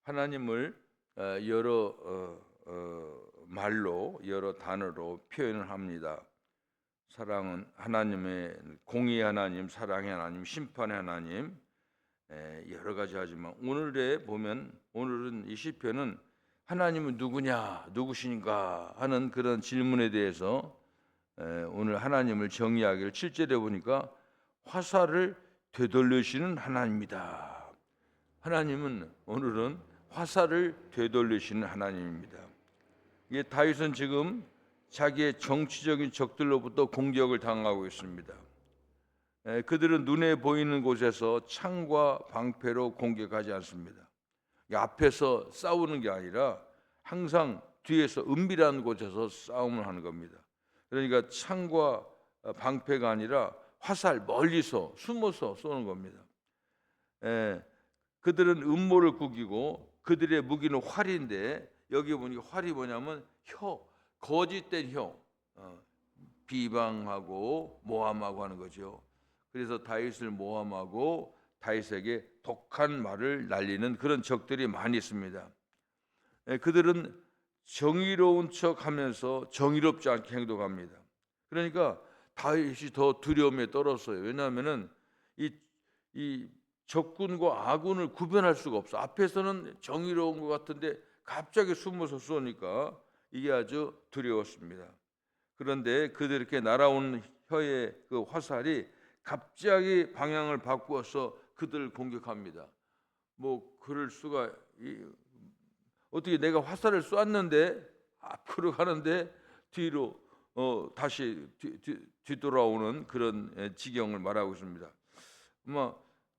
하나님을 여러 말로 여러 단어로 표현을 합니다. 사랑은 하나님의 공의의 하나님, 사랑의 하나님, 심판의 하나님, 여러 가지 하지만 오늘은 이 시편은 하나님은 누구냐, 누구신가 하는 그런 질문에 대해서 오늘 하나님을 정의하기를 7절에 보니까 화살을 되돌리시는 하나님이다. 하나님은 오늘은 화살을 되돌리시는 하나님입니다. 이게 다윗은 지금 자기의 정치적인 적들로부터 공격을 당하고 있습니다. 그들은 눈에 보이는 곳에서 창과 방패로 공격하지 않습니다. 앞에서 싸우는 게 아니라 항상 뒤에서 은밀한 곳에서 싸움을 하는 겁니다. 그러니까 창과 방패가 아니라 화살, 멀리서 숨어서 쏘는 겁니다. 그들은 음모를 꾸기고 그들의 무기는 활인데, 여기 보니 활이 뭐냐면 거짓된 비방하고 모함하고 하는 거죠. 그래서 다윗을 모함하고 다윗에게 독한 말을 날리는 그런 적들이 많이 있습니다. 그들은 정의로운 척하면서 정의롭지 않게 행동합니다. 그러니까 다윗이 더 두려움에 떨었어요. 왜냐하면은 이 적군과 아군을 구별할 수가 없어. 앞에서는 정의로운 것 같은데 갑자기 숨어서 쏘니까 이게 아주 두려웠습니다. 그런데 그들 이렇게 날아온 혀의 그 화살이 갑자기 방향을 바꾸어서 그들을 공격합니다. 그럴 수가, 어떻게 내가 화살을 쐈는데 앞으로 가는데 뒤로 다시 뒤돌아오는 그런 지경을 말하고 있습니다.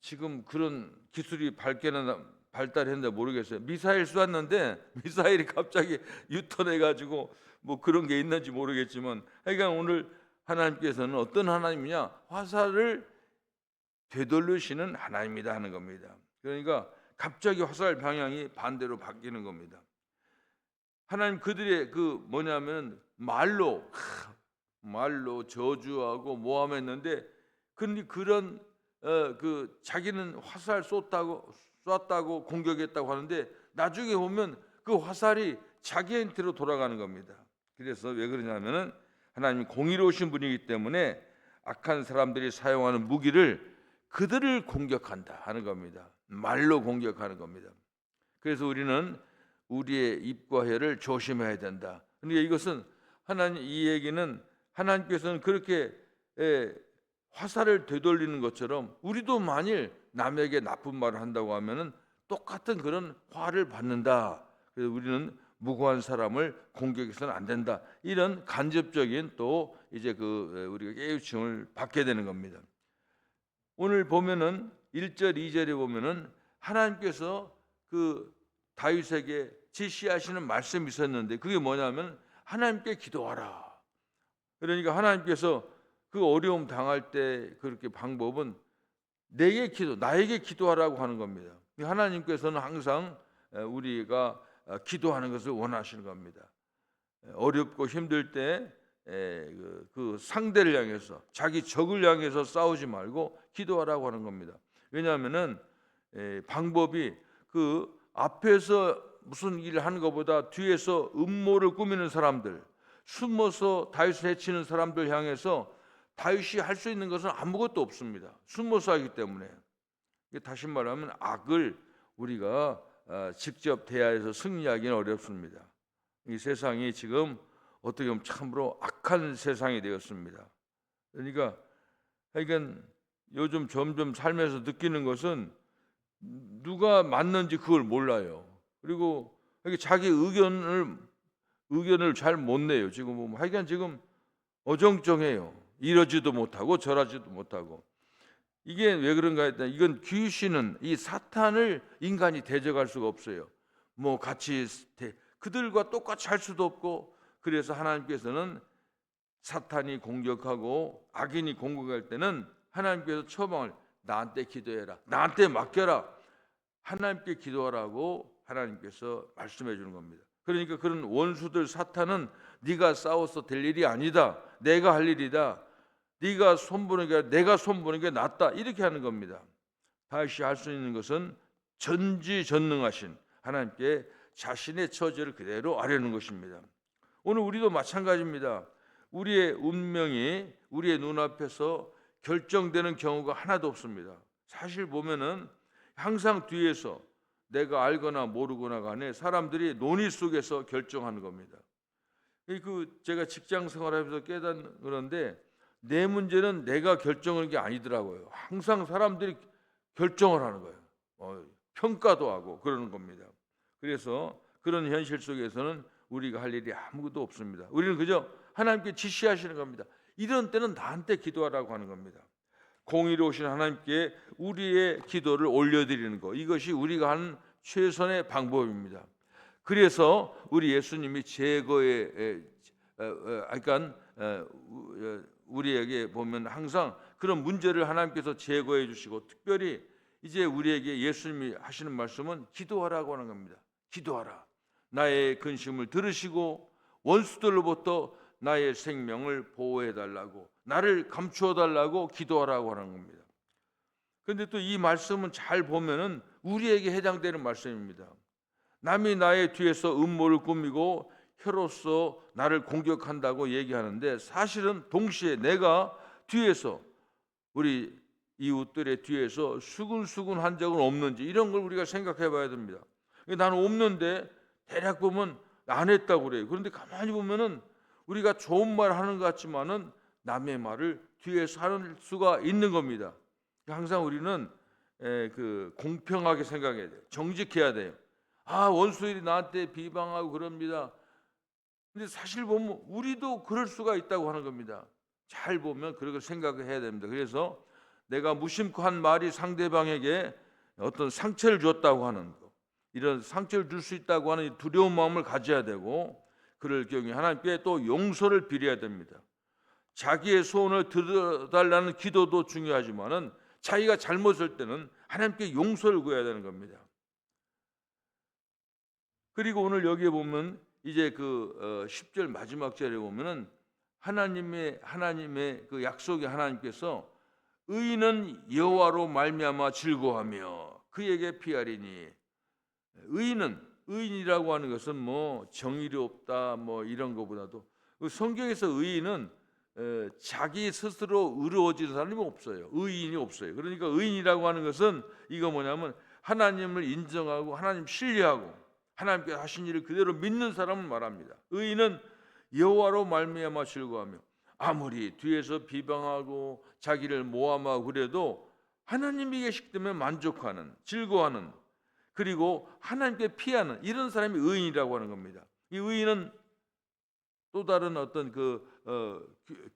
지금 그런 기술이 발달했는데 모르겠어요. 미사일 쐈는데 미사일이 갑자기 유턴해가지고 그런 게 있는지 모르겠지만, 그러니까 오늘 하나님께서는 어떤 하나님이냐, 화살을 되돌리시는 하나님이다 하는 겁니다. 그러니까 갑자기 화살 방향이 반대로 바뀌는 겁니다. 하나님 그들의 뭐냐면 말로 저주하고 모함했는데, 근데 그런 자기는 화살 쐈다고 공격했다고 하는데 나중에 보면 그 화살이 자기한테로 돌아가는 겁니다. 그래서 왜 그러냐면은 하나님이 공의로우신 분이기 때문에 악한 사람들이 사용하는 무기를 그들을 공격한다 하는 겁니다. 말로 공격하는 겁니다. 그래서 우리는 우리의 입과 혀를 조심해야 된다. 그러니까 이것은 이 얘기는 하나님께서는 그렇게 화살을 되돌리는 것처럼 우리도 만일 남에게 나쁜 말을 한다고 하면은 똑같은 그런 화를 받는다. 그래서 우리는 무고한 사람을 공격해서는 안 된다. 이런 간접적인 또 이제 우리가 깨우침을 받게 되는 겁니다. 오늘 보면은 1절, 2절에 보면은 하나님께서 다윗에게 지시하시는 말씀이 있었는데, 그게 뭐냐면 하나님께 기도하라. 그러니까 하나님께서 그 어려움 당할 때 그렇게 방법은 나에게 기도하라고 하는 겁니다. 하나님께서는 항상 우리가 기도하는 것을 원하시는 겁니다. 어렵고 힘들 때 그 상대를 향해서, 자기 적을 향해서 싸우지 말고 기도하라고 하는 겁니다. 왜냐하면은 방법이 앞에서 무슨 일을 하는 것보다 뒤에서 음모를 꾸미는 사람들, 숨어서 다윗을 해치는 사람들 향해서 다윗이 할 수 있는 것은 아무것도 없습니다. 숨어서 하기 때문에. 다시 말하면 악을 우리가 직접 대하여서 승리하기는 어렵습니다. 이 세상이 지금 어떻게 보면 참으로 악한 세상이 되었습니다. 그러니까 요즘 점점 살면서 느끼는 것은 누가 맞는지 그걸 몰라요. 그리고 자기 의견을 잘 못 내요. 지금 지금 어정쩡해요. 이러지도 못하고 저러지도 못하고. 이게 왜 그런가 했더니, 이건 귀신은, 이 사탄을 인간이 대적할 수가 없어요. 같이 그들과 똑같이 할 수도 없고. 그래서 하나님께서는 사탄이 공격하고 악인이 공격할 때는 하나님께서 처방을, 나한테 기도해라, 나한테 맡겨라, 하나님께 기도하라고 하나님께서 말씀해 주는 겁니다. 그러니까 그런 원수들, 사탄은 네가 싸워서 될 일이 아니다, 내가 할 일이다, 네가 손보는 게 아니라 내가 손보는 게 낫다, 이렇게 하는 겁니다. 다윗이 할 수 있는 것은 전지전능하신 하나님께 자신의 처지를 그대로 아뢰는 것입니다. 오늘 우리도 마찬가지입니다. 우리의 운명이 우리의 눈앞에서 결정되는 경우가 하나도 없습니다. 사실 보면은 항상 뒤에서 내가 알거나 모르거나 간에 사람들이 논의 속에서 결정하는 겁니다. 제가 직장 생활하면서 깨닫는 그런데 내 문제는 내가 결정하는 게 아니더라고요. 항상 사람들이 결정을 하는 거예요. 평가도 하고 그러는 겁니다. 그래서 그런 현실 속에서는 우리가 할 일이 아무것도 없습니다. 우리는 그저 하나님께 지시하시는 겁니다. 이런 때는 나한테 기도하라고 하는 겁니다. 공의로우신 하나님께 우리의 기도를 올려드리는 것, 이것이 우리가 하는 최선의 방법입니다. 그래서 우리 예수님이 제거에 그러니까 우리에게 보면 항상 그런 문제를 하나님께서 제거해 주시고, 특별히 이제 우리에게 예수님이 하시는 말씀은 기도하라고 하는 겁니다. 기도하라. 나의 근심을 들으시고 원수들로부터 나의 생명을 보호해 달라고, 나를 감추어 달라고 기도하라고 하는 겁니다. 그런데 또 이 말씀은 잘 보면은 우리에게 해당되는 말씀입니다. 남이 나의 뒤에서 음모를 꾸미고 혀로서 나를 공격한다고 얘기하는데, 사실은 동시에 내가 뒤에서, 우리 이웃들의 뒤에서 수근수근 한 적은 없는지, 이런 걸 우리가 생각해 봐야 됩니다. 나는 없는데 대략 보면 안 했다고 그래요. 그런데 가만히 보면은 우리가 좋은 말 하는 것 같지만은 남의 말을 뒤에서 하는 수가 있는 겁니다. 항상 우리는 공평하게 생각해야 돼요. 정직해야 돼요. 원수들이 나한테 비방하고 그럽니다. 근데 사실 보면 우리도 그럴 수가 있다고 하는 겁니다. 잘 보면 그렇게 생각을 해야 됩니다. 그래서 내가 무심코 한 말이 상대방에게 어떤 상처를 줬다고 하는 것, 이런 상처를 줄 수 있다고 하는 두려운 마음을 가져야 되고, 그럴 경우에 하나님께 또 용서를 빌어야 됩니다. 자기의 소원을 들어달라는 기도도 중요하지만은 자기가 잘못할 때는 하나님께 용서를 구해야 되는 겁니다. 그리고 오늘 여기에 보면 이제 10절 마지막 절에 보면은 하나님의 그 약속의 하나님께서 의인은 여호와로 말미암아 즐거워하며 그에게 피하리니, 의인이라고 하는 것은 뭐 정의롭다 뭐 이런 것보다도, 성경에서 의인은 자기 스스로 의로워지는 사람이 없어요. 의인이 없어요. 그러니까 의인이라고 하는 것은 이거 뭐냐면 하나님을 인정하고 하나님 신뢰하고 하나님께 하신 일을 그대로 믿는 사람을 말합니다. 의인은 여호와로 말미암아 즐거워하며, 아무리 뒤에서 비방하고 자기를 모함하고 그래도 하나님이 계시기 때문에 만족하는, 즐거워하는, 그리고 하나님께 피하는, 이런 사람이 의인이라고 하는 겁니다. 이 의인은 또 다른 어떤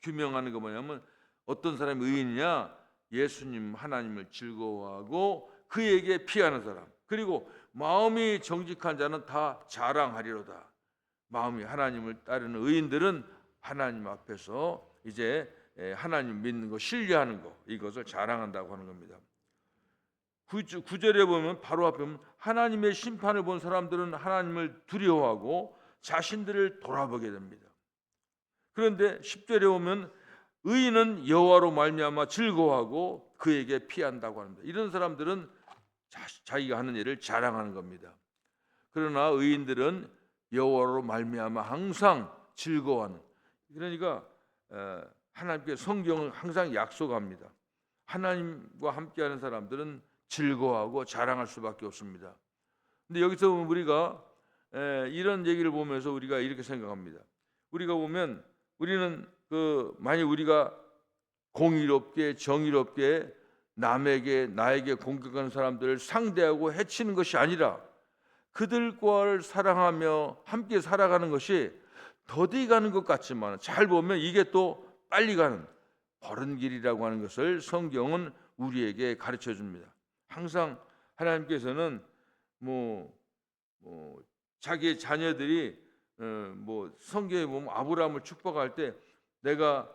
규명하는 거 뭐냐면, 어떤 사람이 의인이냐? 예수님 하나님을 즐거워하고 그에게 피하는 사람, 그리고 마음이 정직한 자는 다 자랑하리로다. 마음이 하나님을 따르는 의인들은 하나님 앞에서 이제 하나님 믿는 거, 신뢰하는 거, 이것을 자랑한다고 하는 겁니다. 9절에 보면 바로 앞에 보면 하나님의 심판을 본 사람들은 하나님을 두려워하고 자신들을 돌아보게 됩니다. 그런데 10절에 보면 의인은 여호와로 말미암아 즐거워하고 그에게 피한다고 합니다. 이런 사람들은 자기가 하는 일을 자랑하는 겁니다. 그러나 의인들은 여호와로 말미암아 항상 즐거워하는, 그러니까 하나님께 성경은 항상 약속합니다. 하나님과 함께하는 사람들은 즐거워하고 자랑할 수밖에 없습니다. 근데 여기서 보면 우리가 이런 얘기를 보면서 우리가 이렇게 생각합니다. 우리가 보면 우리는 만약 우리가 공의롭게 정의롭게 나에게 공격하는 사람들을 상대하고 해치는 것이 아니라 그들과를 사랑하며 함께 살아가는 것이 더디 가는 것 같지만, 잘 보면 이게 또 빨리 가는 바른 길이라고 하는 것을 성경은 우리에게 가르쳐 줍니다. 항상 하나님께서는 자기의 자녀들이 성경에 보면 아브라함을 축복할 때 네가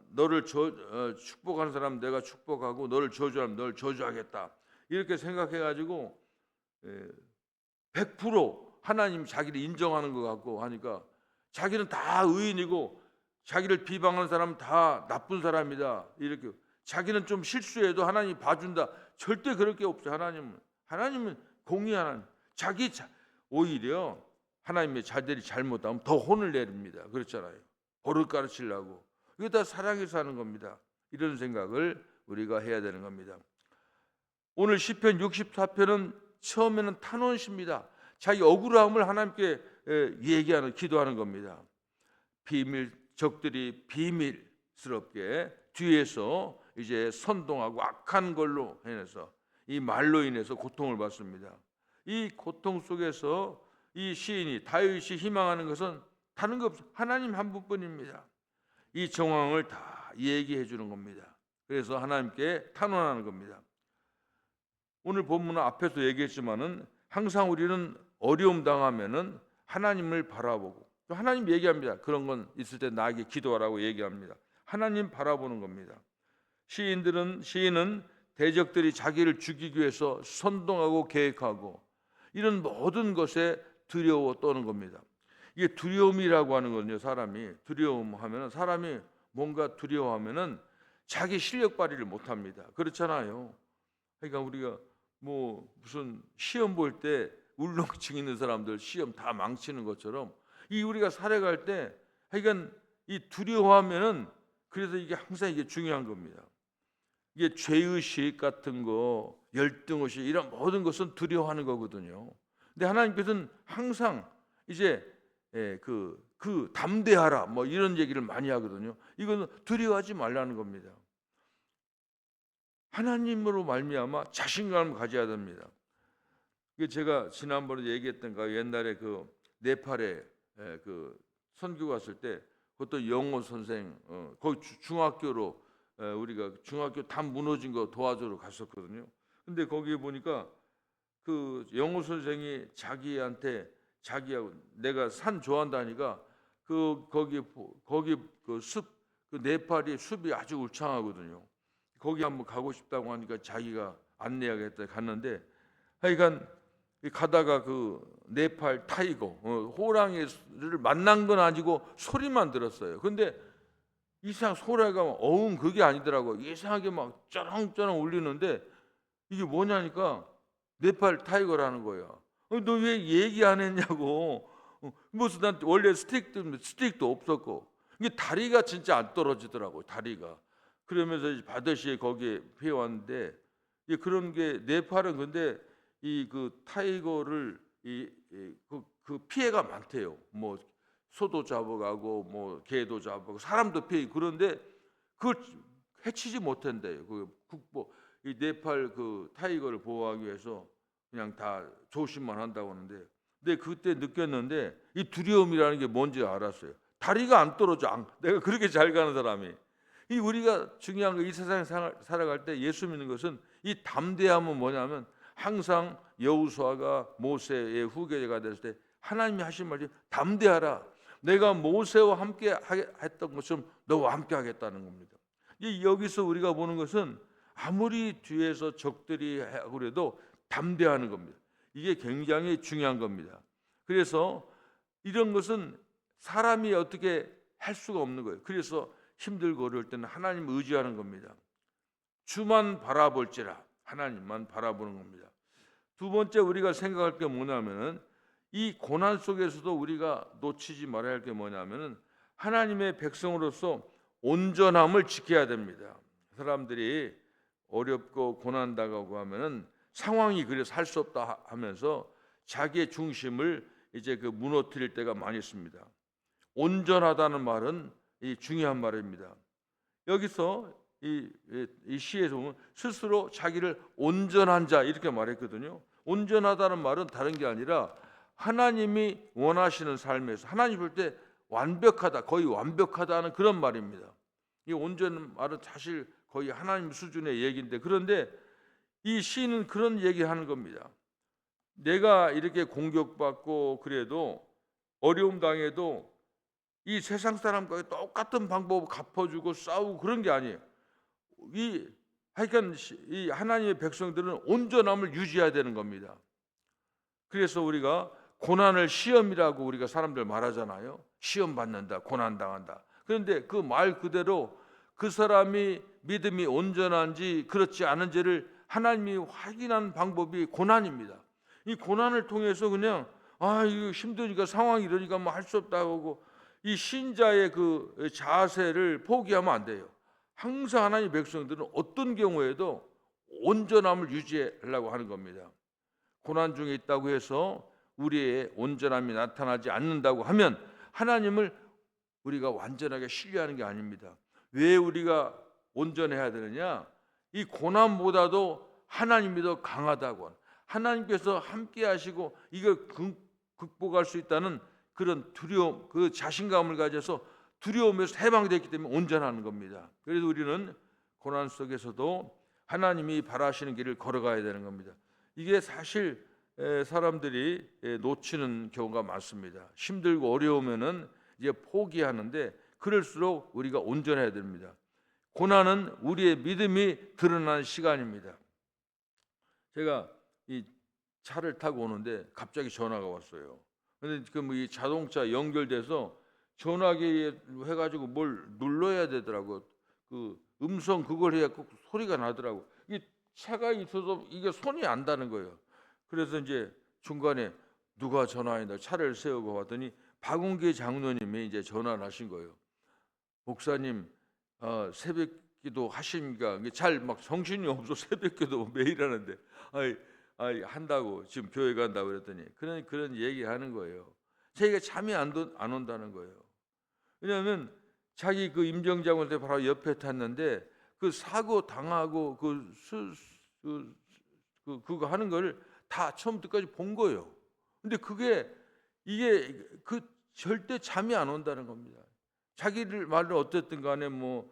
너를 축복하는 사람 내가 축복하고 너를 저주하면 너를 저주하겠다, 이렇게 생각해가지고 100% 하나님 자기를 인정하는 것 같고 하니까, 자기는 다 의인이고 자기를 비방하는 사람은 다 나쁜 사람이다, 이렇게 자기는 좀 실수해도 하나님이 봐준다, 절대 그럴 게 없죠. 하나님은 공의하는, 오히려 하나님의 자들이 잘못하면 더 혼을 내립니다. 그렇잖아요. 버릇 가르치려고. 이게 다 사랑해서 하는 겁니다. 이런 생각을 우리가 해야 되는 겁니다. 오늘 시편 64편은 처음에는 탄원시입니다. 자기 억울함을 하나님께 얘기하는, 기도하는 겁니다. 적들이 비밀스럽게 뒤에서 이제 선동하고 악한 걸로 해서 이 말로 인해서 고통을 받습니다. 이 고통 속에서 이 시인이, 다윗이 희망하는 것은 다른 것 없어, 하나님 한 분뿐입니다. 이 정황을 다 얘기해 주는 겁니다. 그래서 하나님께 탄원하는 겁니다. 오늘 본문은 앞에서 얘기했지만은 항상 우리는 어려움 당하면은 하나님을 바라보고, 또 하나님 얘기합니다. 그런 건 있을 때 나에게 기도하라고 얘기합니다. 하나님 바라보는 겁니다. 시인은 대적들이 자기를 죽이기 위해서 선동하고 계획하고 이런 모든 것에 두려워 떠는 겁니다. 이게 두려움이라고 하는 거는요, 사람이 두려움하면은, 사람이 뭔가 두려워하면은 자기 실력 발휘를 못 합니다. 그렇잖아요. 그러니까 우리가 뭐 무슨 시험 볼 때 울렁증 있는 사람들 시험 다 망치는 것처럼, 이 우리가 살아갈 때 하여간 이 두려워하면은, 그래서 이게 항상 이게 중요한 겁니다. 이게 죄의식 같은 거, 열등의식, 이런 모든 것은 두려워하는 거거든요. 근데 하나님께서는 항상 이제 그 담대하라 뭐 이런 얘기를 많이 하거든요. 이거는 두려워하지 말라는 겁니다. 하나님으로 말미암아 자신감을 가져야 됩니다. 제가 지난번에 얘기했던 거, 옛날에 그 네팔에 그 선교 갔을 때, 그것도 영어 선생, 거기 중학교로 우리가 중학교 다 무너진 거 도와주러 갔었거든요. 근데 거기에 보니까 그 영어 선생이 자기한테, 자기하고 내가 산 좋아한다니까 거기 그 네팔이 숲이 아주 울창하거든요. 거기 한번 가고 싶다고 하니까 자기가 안내하겠다 갔는데, 하여간 가다가 그 네팔 타이거 호랑이를 만난 건 아니고 소리만 들었어요. 근데 이상 소리가 어흥 그게 아니더라고. 이상하게 막 쩌렁쩌렁 울리는데 이게 뭐냐니까 네팔 타이거라는 거야. 너 왜 얘기 안 했냐고. 무슨, 난 원래 스틱도 없었고, 이게 다리가 진짜 안 떨어지더라고, 다리가. 그러면서 바다시에 거기에 피해왔는데, 그런 게 네팔은, 근데 이 그 타이거를 그 피해가 많대요. 뭐 소도 잡아가고 뭐 개도 잡아가고 사람도 피해. 그런데 그걸 해치지 못한대요. 이 네팔 그 타이거를 보호하기 위해서 그냥 다 조심만 한다고 하는데, 근데 그때 느꼈는데 이 두려움이라는 게 뭔지 알았어요. 다리가 안 떨어져. 내가 그렇게 잘 가는 사람이. 이 우리가 중요한 거, 이 세상에 살아갈 때 예수 믿는 것은 이 담대함은 뭐냐면, 항상 여호수아가 모세의 후계자가 됐을 때 하나님이 하신 말이 담대하라. 내가 모세와 함께 했던 것처럼 너와 함께 하겠다는 겁니다. 여기서 우리가 보는 것은 아무리 뒤에서 적들이 하고 그래도 담대하는 겁니다. 이게 굉장히 중요한 겁니다. 그래서 이런 것은 사람이 어떻게 할 수가 없는 거예요. 그래서 힘들고 어려울 때는 하나님을 의지하는 겁니다. 주만 바라볼지라, 하나님만 바라보는 겁니다. 두 번째 우리가 생각할 게 뭐냐면은, 이 고난 속에서도 우리가 놓치지 말아야 할 게 뭐냐면은, 하나님의 백성으로서 온전함을 지켜야 됩니다. 사람들이 어렵고 고난 당하고 하면은 상황이 그래서 할 수 없다 하면서 자기의 중심을 이제 그 무너뜨릴 때가 많이 있습니다. 온전하다는 말은 이 중요한 말입니다. 여기서 이 시에서 보면 스스로 자기를 온전한 자 이렇게 말했거든요. 온전하다는 말은 다른 게 아니라 하나님이 원하시는 삶에서 하나님 볼 때 완벽하다, 거의 완벽하다는 그런 말입니다. 이 온전 말은 사실 거의 하나님 수준의 얘기인데, 그런데 이 시인은 그런 얘기하는 겁니다. 내가 이렇게 공격받고 그래도 어려움 당해도 이 세상 사람과 똑같은 방법으로 갚아주고 싸우고 그런 게 아니에요. 하여간 이 하나님의 백성들은 온전함을 유지해야 되는 겁니다. 그래서 우리가 고난을 시험이라고 우리가 사람들 말하잖아요. 시험 받는다, 고난 당한다. 그런데 그 말 그대로 그 사람이 믿음이 온전한지 그렇지 않은지를 하나님이 확인하는 방법이 고난입니다. 이 고난을 통해서 그냥 이거 힘드니까 상황이 이러니까 뭐 할 수 없다고 하고 이 신자의 그 자세를 포기하면 안 돼요. 항상 하나님의 백성들은 어떤 경우에도 온전함을 유지하려고 하는 겁니다. 고난 중에 있다고 해서 우리의 온전함이 나타나지 않는다고 하면 하나님을 우리가 완전하게 신뢰하는 게 아닙니다. 왜 우리가 온전해야 되느냐? 이 고난보다도 하나님이 더 강하다고, 하나님께서 함께 하시고 이걸 극복할 수 있다는 그런 두려움, 그 자신감을 가져서 두려움에서 해방되기 때문에 온전하는 겁니다. 그래서 우리는 고난 속에서도 하나님이 바라시는 길을 걸어가야 되는 겁니다. 이게 사실 사람들이 놓치는 경우가 많습니다. 힘들고 어려우면은 이제 포기하는데 그럴수록 우리가 온전해야 됩니다. 고난은 우리의 믿음이 드러나는 시간입니다. 제가 이 차를 타고 오는데 갑자기 전화가 왔어요. 근데 이 자동차 연결돼서 전화기 해가지고 뭘 눌러야 되더라고. 그 음성 그걸 해야 소리가 나더라고. 이 차가 있어서 이게 손이 안 닿는 거예요. 그래서 이제 중간에 누가 전화했나 차를 세우고 봤더니 박웅기 장로님이 이제 전화를 하신 거예요. 목사님, 새벽기도 하십니까? 잘 막 정신이 없어 새벽기도 매일 하는데, 한다고 지금 교회 간다고 그랬더니 그런 얘기하는 거예요. 자기가 잠이 안 온다는 거예요. 왜냐하면 자기 그 임정장군한테 바로 옆에 탔는데 그 사고 당하고 그거 하는 걸 다 처음부터 끝까지 본 거예요. 근데 이게 절대 잠이 안 온다는 겁니다. 자기를 말로 어쨌든 간에 뭐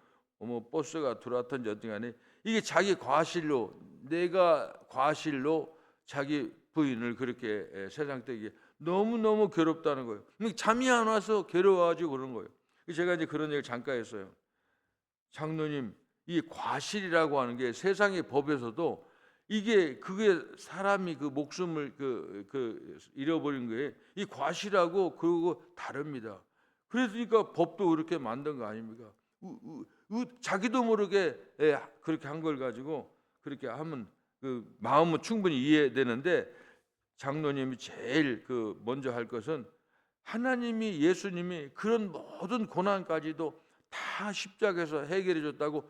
버스가 들어왔든지 어떤 간에 이게 자기 과실로, 내가 과실로 자기 부인을 그렇게 세상 되게 너무너무 괴롭다는 거예요. 잠이 안 와서 괴로워가지고 그러는 거예요. 제가 이제 그런 얘기를 잠깐 했어요. 장로님, 이 과실이라고 하는 게 세상의 법에서도 그게 사람이 그 목숨을 잃어버린 거예요. 이 과실하고 그거 다릅니다. 그러니까 법도 그렇게 만든 거 아닙니까? 자기도 모르게 그렇게 한 걸 가지고 그렇게 하면 그 마음은 충분히 이해되는데 장로님이 제일 먼저 할 것은 하나님이 예수님이 그런 모든 고난까지도 다 십자가에서 해결해 줬다고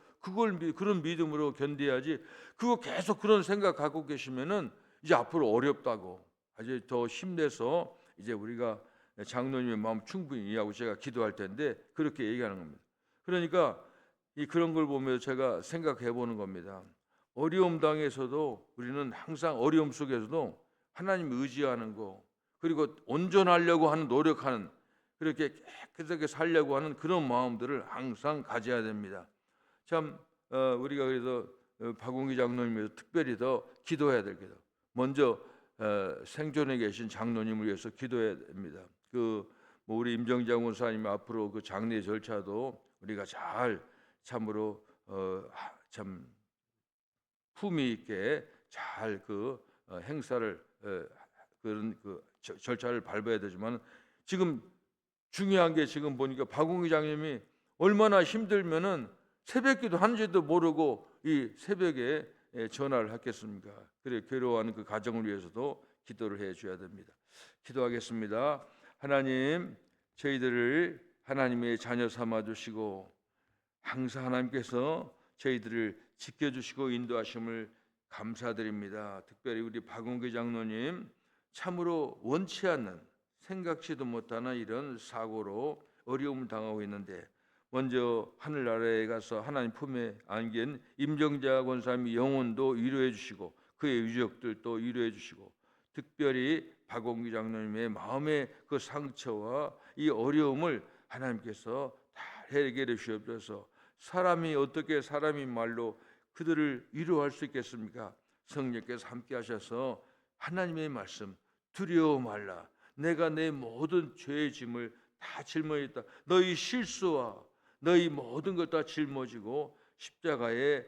그런 믿음으로 견뎌야지. 그거 계속 그런 생각 갖고 계시면은 이제 앞으로 어렵다고 아주 더 힘내서 이제 우리가 장로님의 마음 충분히 이해하고 제가 기도할 텐데 그렇게 얘기하는 겁니다. 그러니까 그런 걸 보면서 제가 생각해 보는 겁니다. 어려움 당에서도 우리는 항상 어려움 속에서도 하나님 의지하는 거, 그리고 온전하려고 하는 노력하는, 그렇게 깨끗하게 살려고 하는 그런 마음들을 항상 가져야 됩니다. 참 우리가 그래서 박웅기 장로님에서 특별히 더 기도해야 될 게다. 먼저 생존에 계신 장로님을 위해서 기도해야 됩니다. 우리 임정장 원사님 앞으로 그 장례 절차도 우리가 잘 참으로 참 품위 있게 잘 행사를 그런 절차를 밟아야 되지만 지금 중요한 게 지금 보니까 박웅기 장님이 얼마나 힘들면은 새벽기도 하는지도 모르고 이 새벽에 전화를 했겠습니까? 그래 괴로워하는 그 가정을 위해서도 기도를 해줘야 됩니다. 기도하겠습니다. 하나님, 저희들을 하나님의 자녀 삼아 주시고 항상 하나님께서 저희들을 지켜주시고 인도하심을 감사드립니다. 특별히 우리 박웅기 장로님 참으로 원치 않는, 생각지도 못하는 이런 사고로 어려움을 당하고 있는데 먼저 하늘나라에 가서 하나님 품에 안긴 임정자 권사님의 영혼도 위로해 주시고 그의 유족들도 위로해 주시고 특별히 박웅기 장로님의 마음의 그 상처와 이 어려움을 하나님께서 다 해결해 주시옵소서. 사람이 어떻게 사람의 말로 그들을 위로할 수 있겠습니까? 성령께서 함께 하셔서 하나님의 말씀, 두려워 말라, 내가 내 모든 죄의 짐을 다 짊어졌다, 너희 실수와 너희 모든 걸 다 짊어지고 십자가에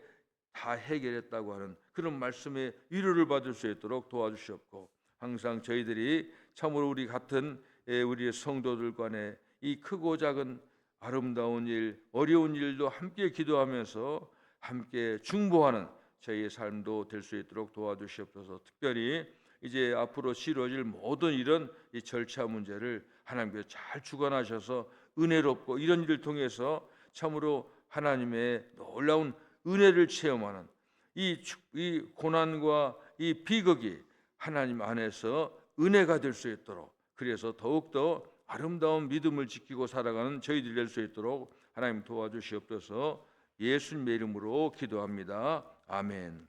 다 해결했다고 하는 그런 말씀에 위로를 받을 수 있도록 도와주시옵고 항상 저희들이 참으로 우리 같은 우리의 성도들 간에 이 크고 작은 아름다운 일, 어려운 일도 함께 기도하면서 함께 중보하는 저희의 삶도 될 수 있도록 도와주시옵소서. 특별히 이제 앞으로 치러질 모든 이런 이 절차 문제를 하나님께서 잘 주관하셔서 은혜롭고 이런 일을 통해서 참으로 하나님의 놀라운 은혜를 체험하는 이 고난과 이 비극이 하나님 안에서 은혜가 될 수 있도록, 그래서 더욱더 아름다운 믿음을 지키고 살아가는 저희들이 될 수 있도록 하나님 도와주시옵소서. 예수님의 이름으로 기도합니다. 아멘.